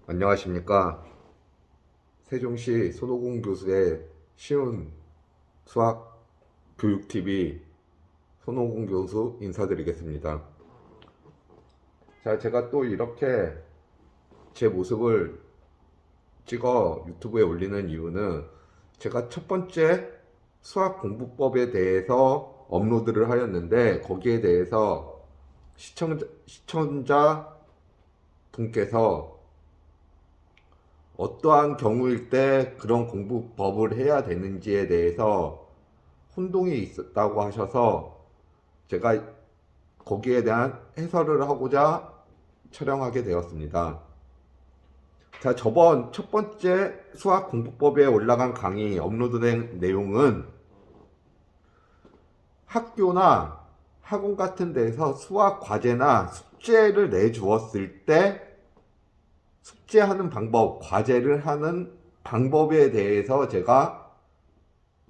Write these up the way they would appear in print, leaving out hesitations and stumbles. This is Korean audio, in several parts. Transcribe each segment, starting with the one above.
안녕하십니까. 세종시 손오공 교수의 쉬운 수학 교육TV 손오공 교수 인사드리겠습니다. 자, 제가 또 이렇게 제 모습을 찍어 유튜브에 올리는 이유는 제가 첫 번째 수학 공부법에 대해서 업로드를 하였는데 거기에 대해서 시청자 분께서 어떠한 경우일 때 그런 공부법을 해야 되는지에 대해서 혼동이 있었다고 하셔서 제가 거기에 대한 해설을 하고자 촬영하게 되었습니다. 자, 저번 첫 번째 수학 공부법에 올라간 강의 업로드된 내용은 학교나 학원 같은 데서 수학 과제나 숙제를 내주었을 때 숙제하는 방법, 과제를 하는 방법에 대해서 제가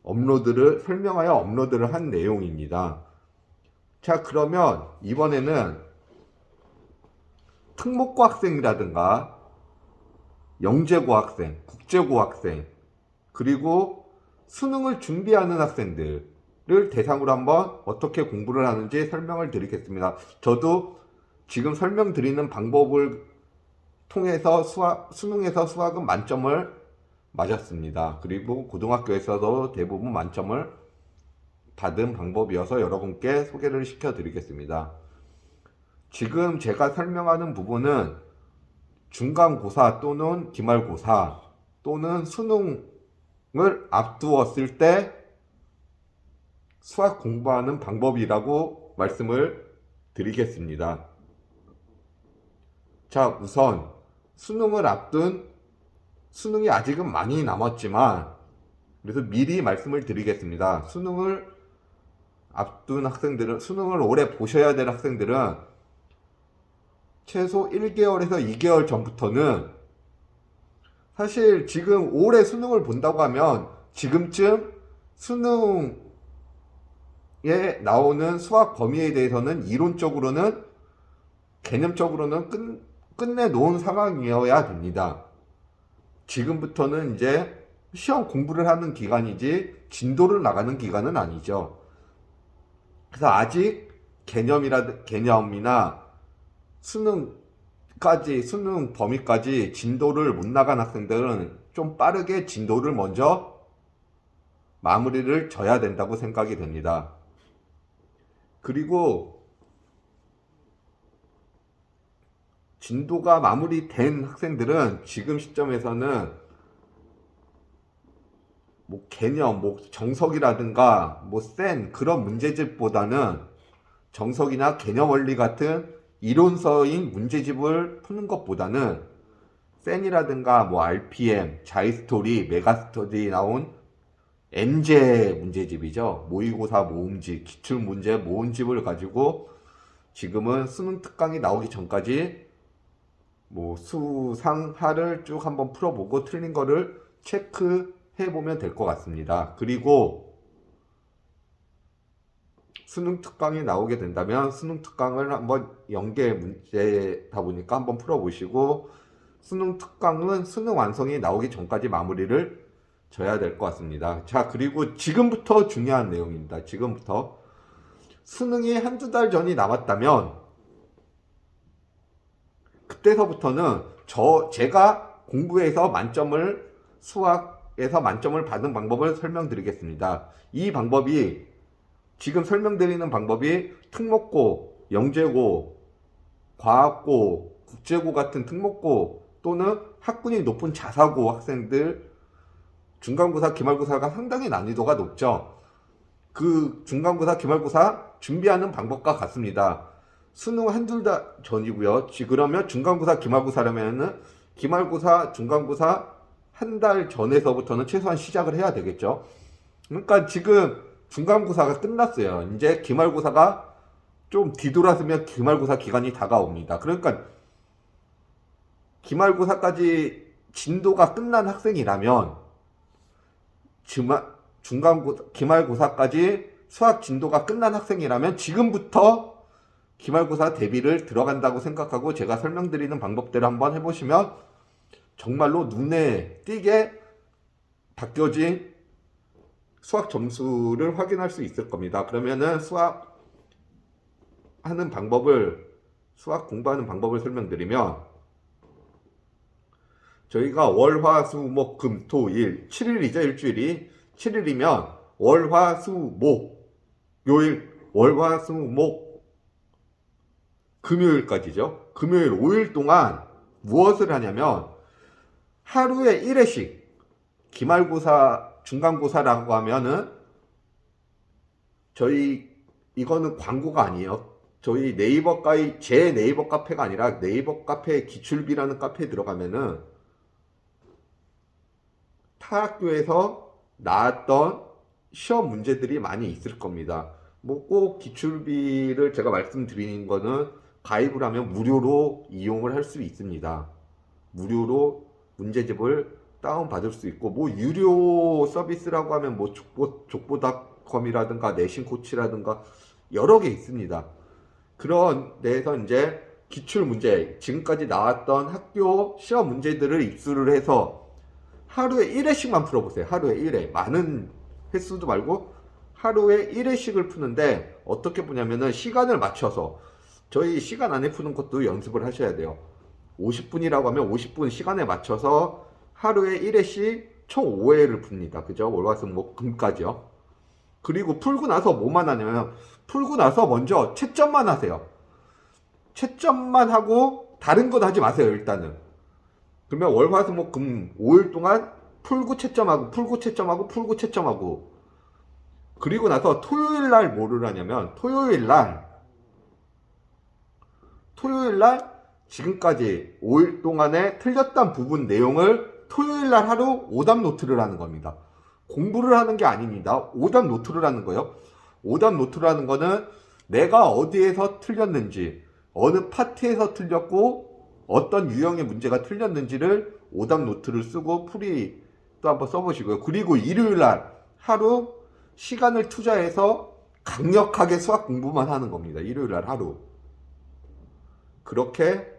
설명하여 업로드를 한 내용입니다. 자, 그러면 이번에는 특목고 학생이라든가 영재고 학생, 국제고 학생, 그리고 수능을 준비하는 학생들을 대상으로 한번 어떻게 공부를 하는지 설명을 드리겠습니다. 저도 지금 설명드리는 방법을 통해서 수능에서 수학은 만점을 맞았습니다. 그리고 고등학교에서도 대부분 만점을 받은 방법이어서 여러분께 소개를 시켜드리겠습니다. 지금 제가 설명하는 부분은 중간고사 또는 기말고사 또는 수능을 앞두었을 때 수학 공부하는 방법이라고 말씀을 드리겠습니다. 자, 우선 수능을 앞둔 수능이 아직은 많이 남았지만 그래서 미리 말씀을 드리겠습니다. 수능을 앞둔 학생들은 수능을 올해 보셔야 될 학생들은 최소 1개월에서 2개월 전부터는 사실 지금 올해 수능을 본다고 하면 지금쯤 수능에 나오는 수학 범위에 대해서는 이론적으로는 개념적으로는 끝내놓은 상황이어야 됩니다. 지금부터는 이제 시험 공부를 하는 기간이지 진도를 나가는 기간은 아니죠. 그래서 아직 개념이나 수능 범위까지 진도를 못 나간 학생들은 좀 빠르게 진도를 먼저 마무리를 져야 된다고 생각이 됩니다. 그리고 진도가 마무리된 학생들은 지금 시점에서는 뭐 개념, 뭐 정석이라든가 뭐 센 그런 문제집보다는 정석이나 개념 원리 같은 이론서인 문제집을 푸는 것보다는 센이라든가 뭐 RPM, 자이스토리, 메가스터디 나온 N제 문제집이죠. 모의고사 모음집, 기출문제 모음집을 가지고 지금은 수능 특강이 나오기 전까지 뭐 수상 하를 쭉 한번 풀어보고 틀린 거를 체크해 보면 될 것 같습니다. 그리고 수능 특강이 나오게 된다면 수능 특강을 한번 연계 문제다 보니까 한번 풀어보시고 수능 특강은 수능 완성이 나오기 전까지 마무리를 져야 될 것 같습니다. 자, 그리고 지금부터 중요한 내용입니다. 지금부터 수능이 한두 달 전이 남았다면 그때서부터는 제가 공부해서 수학에서 만점을 받은 방법을 설명드리겠습니다. 이 방법이 지금 설명드리는 방법이 특목고, 영재고, 과학고, 국제고 같은 특목고 또는 학군이 높은 자사고 학생들 중간고사, 기말고사가 상당히 난이도가 높죠. 그 중간고사, 기말고사 준비하는 방법과 같습니다. 수능 한두 달 전이고요. 그러면 중간고사, 기말고사라면은 기말고사, 중간고사 한 달 전에서부터는 최소한 시작을 해야 되겠죠. 그러니까 지금 중간고사가 끝났어요. 이제 기말고사가 좀 뒤돌아서면 기말고사 기간이 다가옵니다. 그러니까 기말고사까지 진도가 끝난 학생이라면 기말고사까지 수학 진도가 끝난 학생이라면 지금부터 기말고사 대비를 들어간다고 생각하고 제가 설명드리는 방법대로 한번 해보시면 정말로 눈에 띄게 바뀌어진 수학 점수를 확인할 수 있을 겁니다. 그러면은 수학 공부하는 방법을 설명드리면, 저희가 월, 화, 수, 목, 금, 토, 일, 7일이죠, 일주일이. 7일이면 월, 화, 수, 목, 요일, 월, 화, 수, 목, 금요일까지죠. 금요일 5일 동안 무엇을 하냐면, 하루에 1회씩, 기말고사, 중간고사라고 하면은, 이거는 광고가 아니에요. 저희 제 네이버 카페가 아니라 네이버 카페 기출비라는 카페에 들어가면은 타 학교에서 나왔던 시험 문제들이 많이 있을 겁니다. 뭐 꼭 기출비를 제가 말씀드리는 거는 가입을 하면 무료로 이용을 할 수 있습니다. 무료로 문제집을 다운받을 수 있고, 뭐 유료 서비스라고 하면 뭐 족보닷컴이라든가 내신코치라든가 여러 개 있습니다. 그런 데에서 이제 기출 문제, 지금까지 나왔던 학교 시험 문제들을 입수를 해서 하루에 1회씩만 풀어보세요. 하루에 1회. 많은 횟수도 말고 하루에 1회씩을 푸는데, 어떻게 푸냐면은 시간을 맞춰서, 저희 시간 안에 푸는 것도 연습을 하셔야 돼요. 50분이라고 하면 50분 시간에 맞춰서 하루에 1회씩 총 5회를 풉니다. 그죠? 월화수목 금까지요. 그리고 풀고 나서 뭐만 하냐면, 풀고 나서 먼저 채점만 하세요. 채점만 하고 다른 건 하지 마세요, 일단은. 그러면 월화수목 금 5일 동안 풀고 채점하고 풀고 채점하고 풀고 채점하고, 그리고 나서 토요일 날 뭐를 하냐면, 토요일 날 지금까지 5일 동안에 틀렸던 부분 내용을 토요일 날 하루 오답 노트를 하는 겁니다. 공부를 하는 게 아닙니다. 오답 노트를 하는 거예요. 오답 노트를 하는 거는 내가 어디에서 틀렸는지, 어느 파트에서 틀렸고 어떤 유형의 문제가 틀렸는지를 오답 노트를 쓰고 풀이 또 한번 써보시고요. 그리고 일요일 날 하루 시간을 투자해서 강력하게 수학 공부만 하는 겁니다. 일요일 날 하루. 그렇게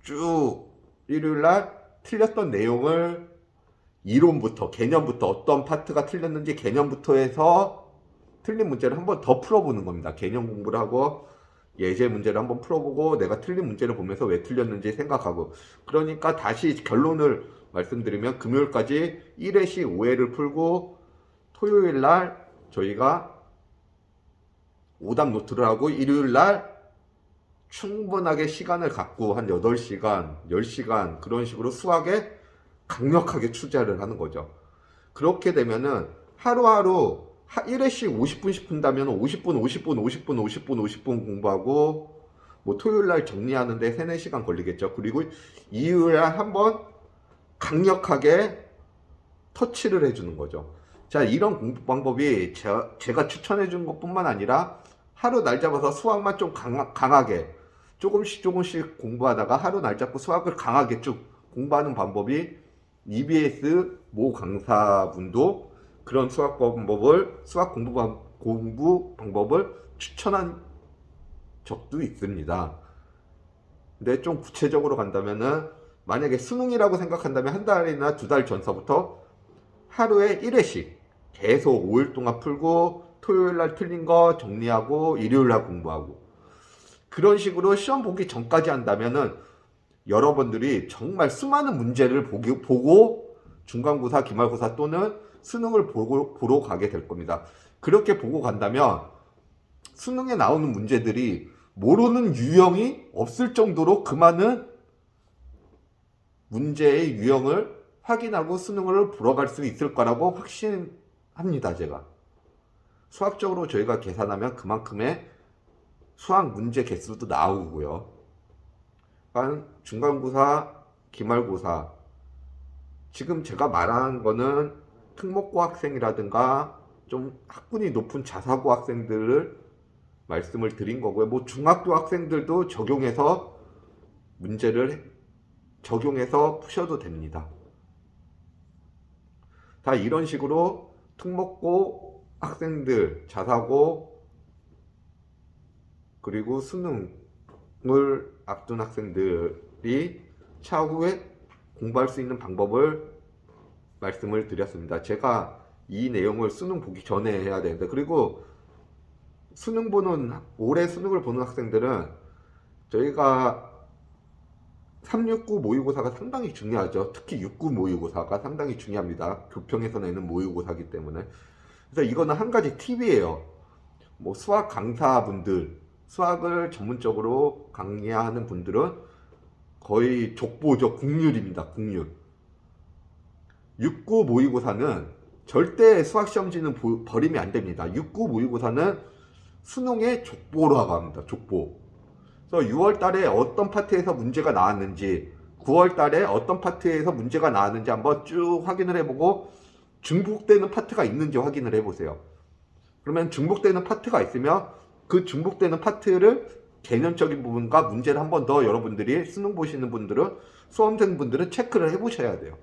쭉 일요일 날 틀렸던 내용을 이론부터, 개념부터, 어떤 파트가 틀렸는지 개념부터 해서 틀린 문제를 한번 더 풀어보는 겁니다. 개념 공부를 하고 예제 문제를 한번 풀어보고 내가 틀린 문제를 보면서 왜 틀렸는지 생각하고, 그러니까 다시 결론을 말씀드리면 금요일까지 1회씩 5회를 풀고 토요일 날 저희가 오답 노트를 하고 일요일 날 충분하게 시간을 갖고 한 8시간, 10시간 그런 식으로 수학에 강력하게 투자를 하는 거죠. 그렇게 되면은 하루하루 1회씩 50분씩 푼다면 50분, 50분, 50분, 50분, 50분 공부하고, 뭐 토요일 날 정리하는데 3, 4시간 걸리겠죠. 그리고 일요일 날 한번 강력하게 터치를 해주는 거죠. 자, 이런 공부 방법이 제가 추천해 준 것뿐만 아니라 하루 날 잡아서 수학만 좀 강하게 조금씩 공부하다가 하루 날 잡고 수학을 강하게 쭉 공부하는 방법이, EBS 모 강사분도 그런 수학 공부 방법을 추천한 적도 있습니다. 근데 좀 구체적으로 간다면은, 만약에 수능이라고 생각한다면 한 달이나 2달 전서부터 하루에 1회씩 계속 5일 동안 풀고 토요일 날 틀린 거 정리하고 일요일 날 공부하고, 그런 식으로 시험 보기 전까지 한다면은 여러분들이 정말 수많은 문제를 보고 중간고사, 기말고사 또는 수능을 보러 가게 될 겁니다. 그렇게 보고 간다면 수능에 나오는 문제들이 모르는 유형이 없을 정도로 그 많은 문제의 유형을 확인하고 수능을 보러 갈 수 있을 거라고 확신합니다. 제가 수학적으로 저희가 계산하면 그만큼의 수학 문제 개수도 나오고요. 중간고사, 기말고사, 지금 제가 말한 거는 특목고 학생이라든가 좀 학군이 높은 자사고 학생들을 말씀을 드린 거고요. 뭐 중학교 학생들도 문제를 적용해서 푸셔도 됩니다. 다 이런 식으로 특목고 학생들, 자사고, 그리고 수능을 앞둔 학생들이 차후에 공부할 수 있는 방법을 말씀을 드렸습니다. 제가 이 내용을 수능 보기 전에 해야 되는데, 그리고 올해 수능을 보는 학생들은 저희가 369 모의고사가 상당히 중요하죠. 특히 69 모의고사가 상당히 중요합니다. 교평에서 내는 모의고사이기 때문에. 그래서 이거는 한 가지 팁이에요. 뭐 수학 강사분들, 수학을 전문적으로 강의하는 분들은 거의 족보죠. 국률입니다. 국률. 69 모의고사는 절대 수학시험지는 버리면 안 됩니다. 69 모의고사는 수능의 족보라고 합니다. 족보. 그래서 6월 달에 어떤 파트에서 문제가 나왔는지, 9월 달에 어떤 파트에서 문제가 나왔는지 한번 쭉 확인을 해보고 중복되는 파트가 있는지 확인을 해보세요. 그러면 중복되는 파트가 있으면 그 중복되는 파트를 개념적인 부분과 문제를 한 번 더 여러분들이 수능 보시는 분들은, 수험생분들은 체크를 해보셔야 돼요.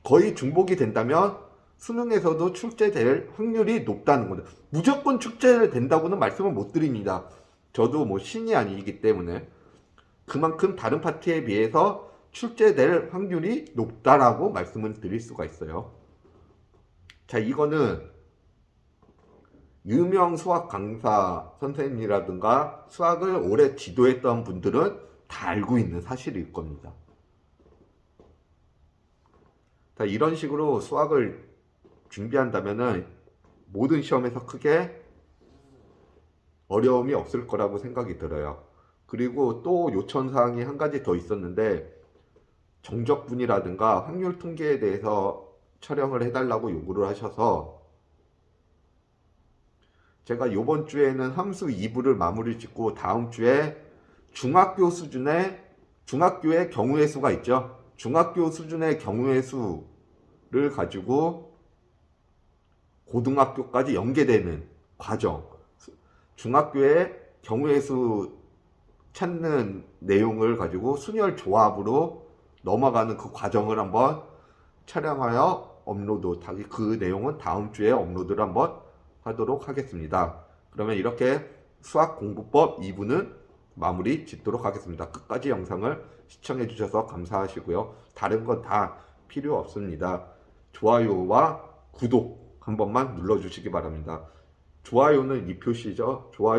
거의 중복이 된다면 수능에서도 출제될 확률이 높다는 거죠. 무조건 출제를 된다고는 말씀을 못 드립니다. 저도 뭐 신이 아니기 때문에 그만큼 다른 파트에 비해서 출제될 확률이 높다라고 말씀을 드릴 수가 있어요. 자, 이거는 유명 수학 강사 선생님이라든가 수학을 오래 지도했던 분들은 다 알고 있는 사실일 겁니다. 자, 이런 식으로 수학을 준비한다면은 모든 시험에서 크게 어려움이 없을 거라고 생각이 들어요. 그리고 또 요청사항이 한 가지 더 있었는데, 정적분이라든가 확률 통계에 대해서 촬영을 해달라고 요구를 하셔서 제가 요번 주에는 함수 2부를 마무리 짓고 다음 주에 중학교의 경우의 수가 있죠. 중학교 수준의 경우의 수를 가지고 고등학교까지 연계되는 과정, 중학교의 경우의 수 찾는 내용을 가지고 순열 조합으로 넘어가는 그 과정을 한번 촬영하여 업로드, 그 내용은 다음 주에 업로드를 한번 하도록 하겠습니다. 그러면 이렇게 수학 공부법 2부는 마무리 짓도록 하겠습니다. 끝까지 영상을 시청해 주셔서 감사하시고요. 다른 건 다 필요 없습니다. 좋아요와 구독 한 번만 눌러주시기 바랍니다. 좋아요는 이 표시죠. 좋아요